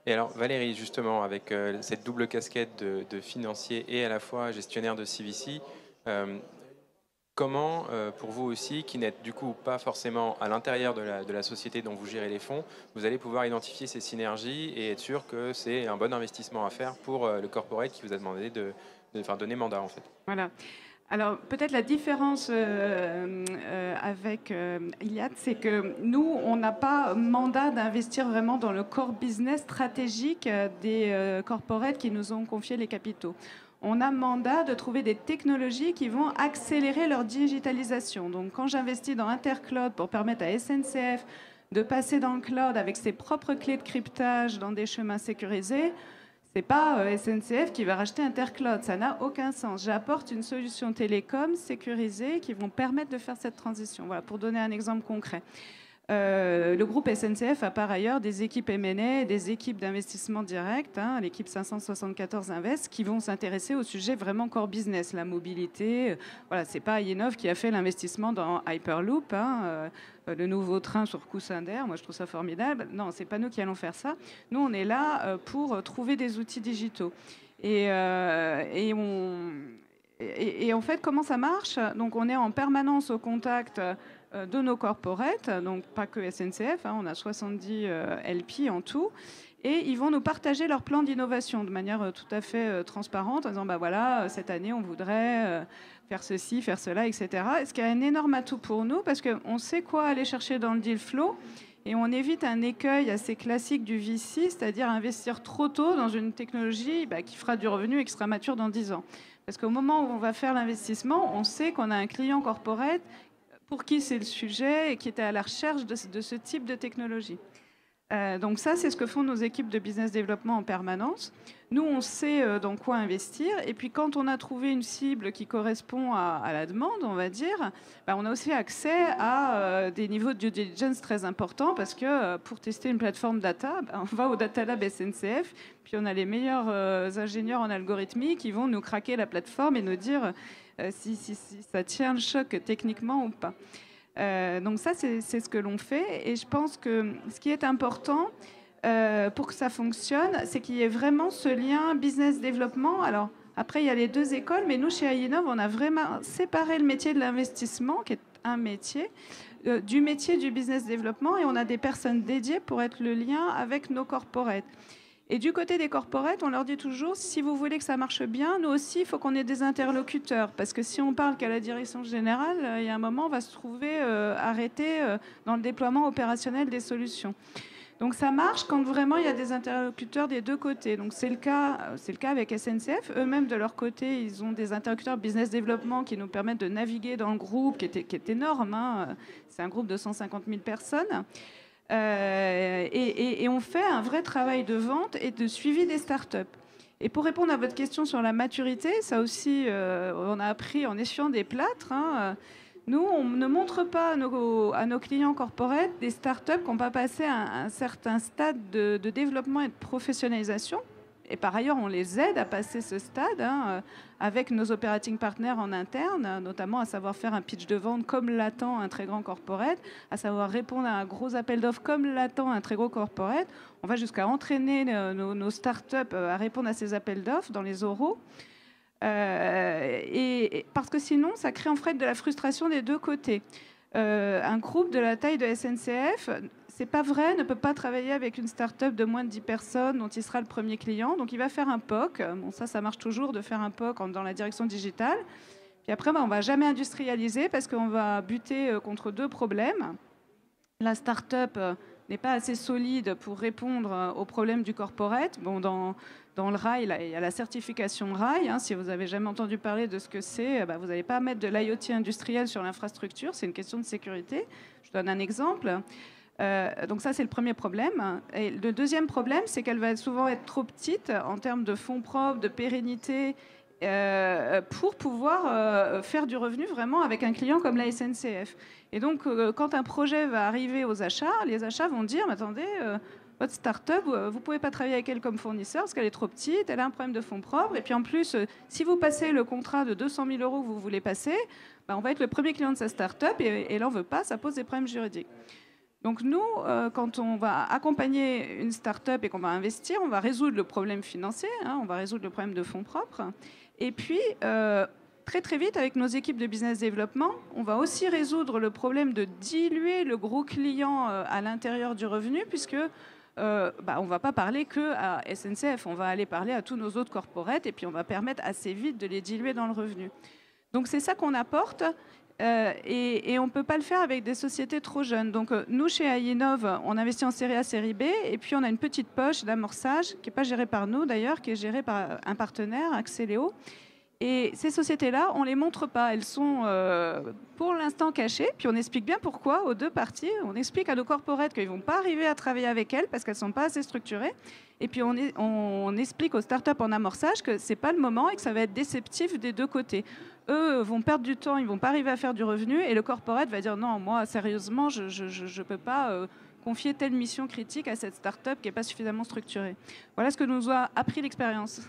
Et alors Valérie, justement, avec cette double casquette de financier et à la fois gestionnaire de CVC, euh, comment, pour vous aussi, qui n'êtes du coup pas forcément à l'intérieur de la société dont vous gérez les fonds, vous allez pouvoir identifier ces synergies et être sûr que c'est un bon investissement à faire pour le corporate qui vous a demandé enfin, donner mandat en fait. Voilà. Alors peut-être la différence avec Iliad, c'est que nous, on n'a pas mandat d'investir vraiment dans le core business stratégique des corporates qui nous ont confié les capitaux. On a mandat de trouver des technologies qui vont accélérer leur digitalisation. Donc quand j'investis dans Intercloud pour permettre à SNCF de passer dans le cloud avec ses propres clés de cryptage dans des chemins sécurisés, c'est pas SNCF qui va racheter Intercloud, ça n'a aucun sens. J'apporte une solution télécom sécurisée qui vont permettre de faire cette transition. Voilà, pour donner un exemple concret. Le groupe SNCF a par ailleurs des équipes M&A, des équipes d'investissement direct, hein, l'équipe 574 Invest, qui vont s'intéresser au sujet vraiment core business, la mobilité. Voilà, c'est pas Yenov qui a fait l'investissement dans Hyperloop, hein, le nouveau train sur coussin d'air. Moi, je trouve ça formidable. Non, c'est pas nous qui allons faire ça. Nous, on est là pour trouver des outils digitaux. Et, en fait, comment ça marche? Donc, on est en permanence au contact de nos corporates, donc pas que SNCF, hein, on a 70 LP en tout, et ils vont nous partager leur plan d'innovation de manière tout à fait transparente, en disant, bah voilà, cette année, on voudrait faire ceci, faire cela, etc. Et ce qui est un énorme atout pour nous, parce qu'on sait quoi aller chercher dans le deal flow, et on évite un écueil assez classique du VC, c'est-à-dire investir trop tôt dans une technologie qui fera du revenu et qui sera mature dans 10 ans. Parce qu'au moment où on va faire l'investissement, on sait qu'on a un client corporate pour qui c'est le sujet et qui était à la recherche de ce type de technologie. Donc ça, c'est ce que font nos équipes de business développement en permanence. Nous, on sait dans quoi investir. Et puis, quand on a trouvé une cible qui correspond à la demande, on va dire, on a aussi accès à des niveaux de due diligence très importants parce que pour tester une plateforme data, on va au Data Lab SNCF, puis on a les meilleurs ingénieurs en algorithmie qui vont nous craquer la plateforme et nous dire si ça tient le choc techniquement ou pas. Donc ça, c'est ce que l'on fait. Et je pense que ce qui est important pour que ça fonctionne, c'est qu'il y ait vraiment ce lien business-développement. Alors, après, il y a les deux écoles, mais nous, chez Ainov, on a vraiment séparé le métier de l'investissement, qui est un métier, du métier du business développement, et on a des personnes dédiées pour être le lien avec nos corporates. Et du côté des corporates, on leur dit toujours, si vous voulez que ça marche bien, nous aussi, il faut qu'on ait des interlocuteurs. Parce que si on parle qu'à la direction générale, il y a un moment, on va se trouver arrêté dans le déploiement opérationnel des solutions. Donc ça marche quand vraiment il y a des interlocuteurs des deux côtés. Donc c'est le cas avec SNCF. Eux-mêmes, de leur côté, ils ont des interlocuteurs business développement qui nous permettent de naviguer dans le groupe, qui est énorme, hein. C'est un groupe de 150 000 personnes. Et on fait un vrai travail de vente et de suivi des startups. Et pour répondre à votre question sur la maturité, ça aussi, on a appris en essuyant des plâtres. Hein. Nous, on ne montre pas à nos clients corporate des startups qui n'ont pas passé un certain stade de développement et de professionnalisation. Et par ailleurs, on les aide à passer ce stade hein, avec nos operating partners en interne, notamment à savoir faire un pitch de vente comme l'attend un très grand corporate, à savoir répondre à un gros appel d'offres comme l'attend un très gros corporate. On va jusqu'à entraîner nos startups à répondre à ces appels d'offres dans les oraux. Et parce que sinon, ça crée en fait de la frustration des deux côtés. Un groupe de la taille de SNCF, c'est pas vrai, ne peut pas travailler avec une start-up de moins de 10 personnes dont il sera le premier client. Donc il va faire un POC. Bon, ça marche toujours de faire un POC dans la direction digitale. Puis après, on va jamais industrialiser parce qu'on va buter contre deux problèmes. La start-up n'est pas assez solide pour répondre aux problèmes du corporate. Bon, dans le rail, là, il y a la certification rail. Hein. Si vous n'avez jamais entendu parler de ce que c'est, vous n'allez pas mettre de l'IoT industriel sur l'infrastructure. C'est une question de sécurité. Je donne un exemple. Donc ça, c'est le premier problème. Et le deuxième problème, c'est qu'elle va souvent être trop petite en termes de fonds propres, de pérennité, pour pouvoir faire du revenu vraiment avec un client comme la SNCF. Et donc, quand un projet va arriver aux achats, les achats vont dire, mais attendez, votre start-up, vous ne pouvez pas travailler avec elle comme fournisseur parce qu'elle est trop petite, elle a un problème de fonds propres. Et puis en plus, si vous passez le contrat de 200 000 euros que vous voulez passer, on va être le premier client de sa start-up et elle n'en veut pas, ça pose des problèmes juridiques. Donc nous, quand on va accompagner une start-up et qu'on va investir, on va résoudre le problème financier, hein, on va résoudre le problème de fonds propres. Et puis, très très vite, avec nos équipes de business développement, on va aussi résoudre le problème de diluer le gros client à l'intérieur du revenu, puisque on ne va pas parler que à SNCF, on va aller parler à tous nos autres corporates, et puis on va permettre assez vite de les diluer dans le revenu. Donc c'est ça qu'on apporte. Et on ne peut pas le faire avec des sociétés trop jeunes. Donc nous, chez Ainov, on investit en série A, série B, et puis on a une petite poche d'amorçage qui n'est pas gérée par nous d'ailleurs, qui est gérée par un partenaire, Axeléo. Et ces sociétés-là, on ne les montre pas. Elles sont pour l'instant cachées, puis on explique bien pourquoi aux deux parties. On explique à nos corporates qu'ils ne vont pas arriver à travailler avec elles parce qu'elles ne sont pas assez structurées. Et puis on explique aux startups en amorçage que ce n'est pas le moment et que ça va être déceptif des deux côtés. Eux vont perdre du temps, ils ne vont pas arriver à faire du revenu, et le corporate va dire non, moi sérieusement, je ne peux pas confier telle mission critique à cette start-up qui n'est pas suffisamment structurée. Voilà ce que nous a appris l'expérience.